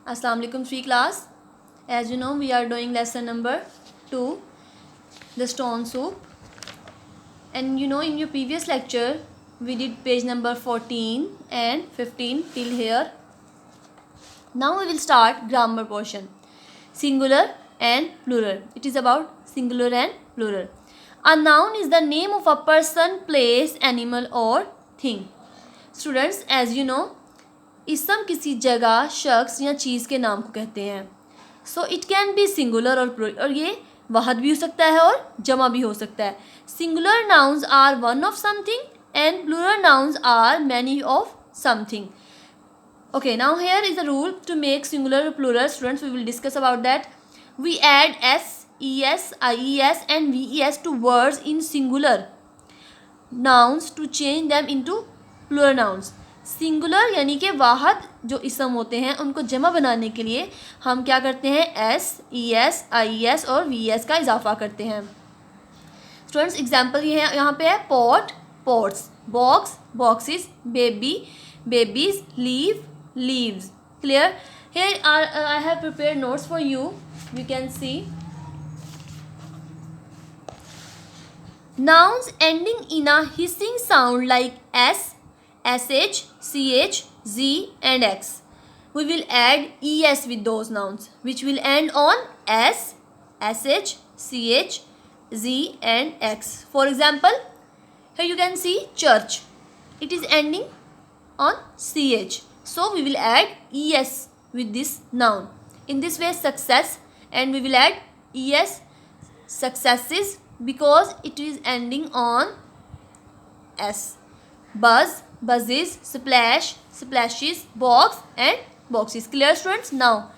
Assalamu alaikum free class. As you know, we are doing lesson number 2, the stone soup. And you know, in your previous lecture we did page number 14 and 15 till here. Now we will start grammar portion. Singular and plural. It is about singular and plural. A noun is the name of a person, place, animal or thing. Students, as you know, इसम किसी जगह, शख्स या चीज़ के नाम को कहते हैं. So it can be singular और ये वाहद भी हो सकता है और जमा भी हो सकता है. Singular nouns are one of something and plural nouns are many of something. Okay, now here is a rule to make singular or plural. Students, we will discuss about that. We add s, es, ies and ves to words in singular nouns to change them into plural nouns. Singular यानी कि वाहद जो इसम होते हैं उनको जमा बनाने के लिए हम क्या करते हैं, S, E S, I S और वी एस का इजाफा करते हैं. स्टूडेंट्स, एग्जाम्पल ये है, यहाँ पे है pot, pots, box, boxes, baby, babies, leave, leaves. Clear? Here I have prepared notes for you. You can see. Nouns ending in a hissing sound like s, sh, ch, z and x. We will add es with those nouns which will end on s, sh, ch, z and x. For example, here you can see church. It is ending on ch. So we will add es with this noun. In this way, success, and we will add es, successes, because it is ending on s. Buzz, buzzes, splash, splashes, box and boxes. Clear, students? Now,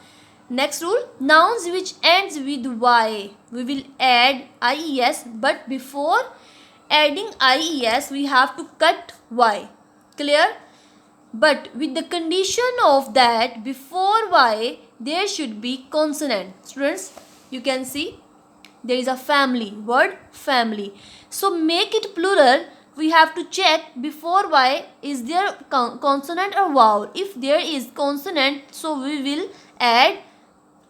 next rule, nouns which ends with y, we will add ies, but before adding ies, we have to cut y. Clear? But with the condition of that before y there should be consonant. Students, you can see there is a family, word family. So make it plural, we have to check before y is there consonant or vowel. If there is consonant, so we will add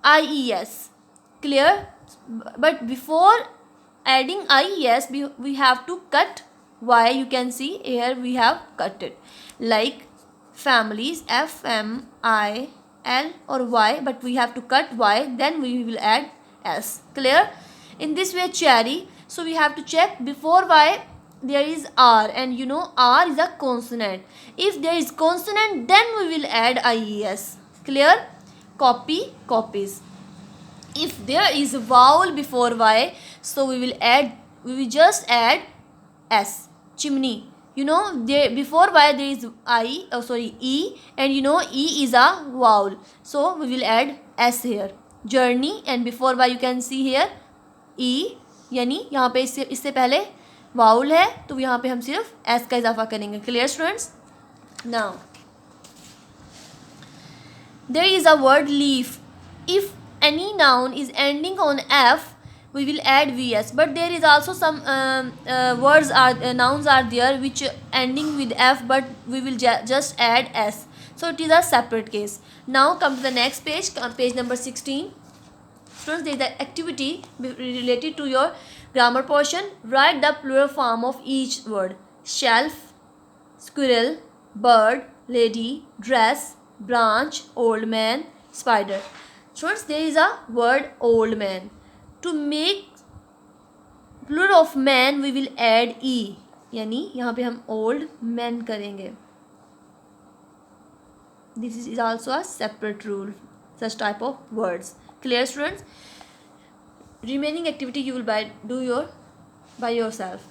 ies. Clear? But before adding ies we have to cut y. You can see here we have cut it, like families, f, m, I, l or y, but we have to cut y, then we will add s. Clear? In this way, cherry, so we have to check before y there is r, and you know r is a consonant. If there is consonant, then we will add ies. Clear? Copy, copies. If there is a vowel before y, so we will just add s. Chimney, you know, there before y there is e, and you know e is a vowel, so we will add s here. Journey, and before y you can see here e, यानी यहाँ पे इससे पहले vowel है तो यहाँ पे हम सिर्फ s का इजाफा करेंगे. Clear, students? Now there is a word leaf. If any noun is ending on f, we will add vs, but there is also some nouns are there which ending with f, but we will just add s. So it is a separate case. Now come to the next page, page number 16. Students, there is an activity related to your grammar portion. Write the plural form of each word. Shelf, squirrel, bird, lady, dress, branch, old man, spider. Students, there is a word old man. To make plural of man, we will add e, यानी यहाँ पे हम old men करेंगे. This is also a separate rule, such type of words. Clear, students? Remaining activity you will do by yourself.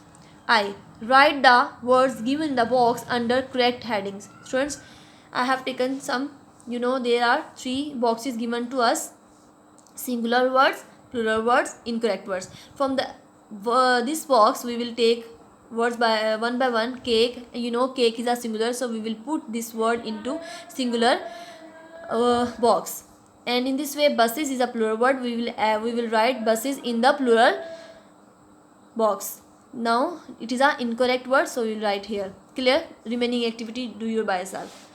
I write the words given in the box under correct headings. Students, I have taken some, you know, there are 3 boxes given to us: singular words, plural words, incorrect words. From this box we will take words by one. Cake, you know, cake is a singular, so we will put this word into singular box. And in this way, buses is a plural word, we will write buses in the plural box. Now it is a incorrect word, so we will write here. Clear? Remaining activity do you by yourself.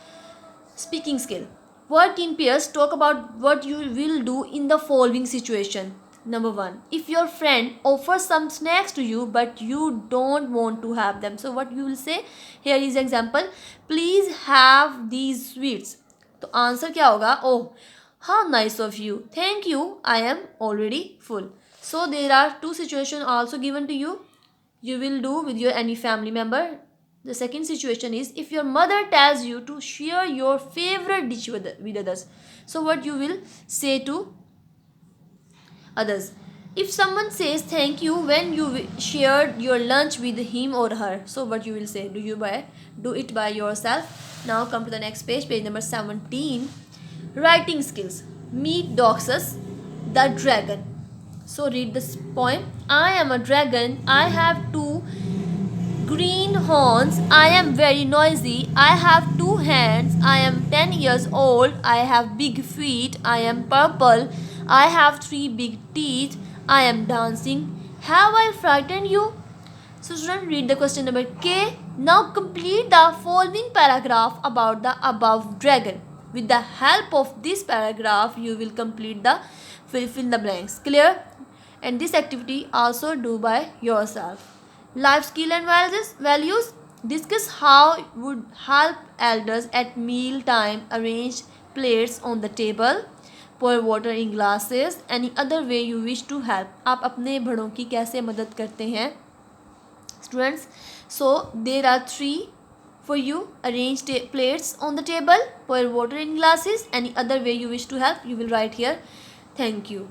Speaking skill. Work in pairs. Talk about what you will do in the following situation. Number 1, if your friend offers some snacks to you but you don't want to have them, so what you will say? Here is example, please have these sweets. तो answer क्या होगा? ओह, how nice of you, thank you, I am already full. So there are two situations also given to you. You will do with your any family member. The second situation is if your mother tells you to share your favorite dish with others. So what you will say to others? If someone says thank you when you shared your lunch with him or her, so what you will say? Do it by yourself. Now come to the next page, page number 17. Writing skills. Meet Doxus the dragon. So read this poem. I am a dragon. I have two green horns. I am very noisy. I have two hands. I am 10 years old. I have big feet. I am purple. I have 3 big teeth. I am dancing. Have I frightened you? So student, read the question number K. Now complete the following paragraph about the above dragon. With the help of this paragraph, you will complete the fill in the blanks. Clear? And this activity also do by yourself. Life skill and values. Discuss how would help elders at meal time arrange plates on the table, pour water in glasses, any other way you wish to help. आप अपने बड़ों की कैसे मदद करते हैं students? So there are 3 for you. Arrange plates on the table, pour water in glasses, any other way you wish to help. You will write here. Thank you.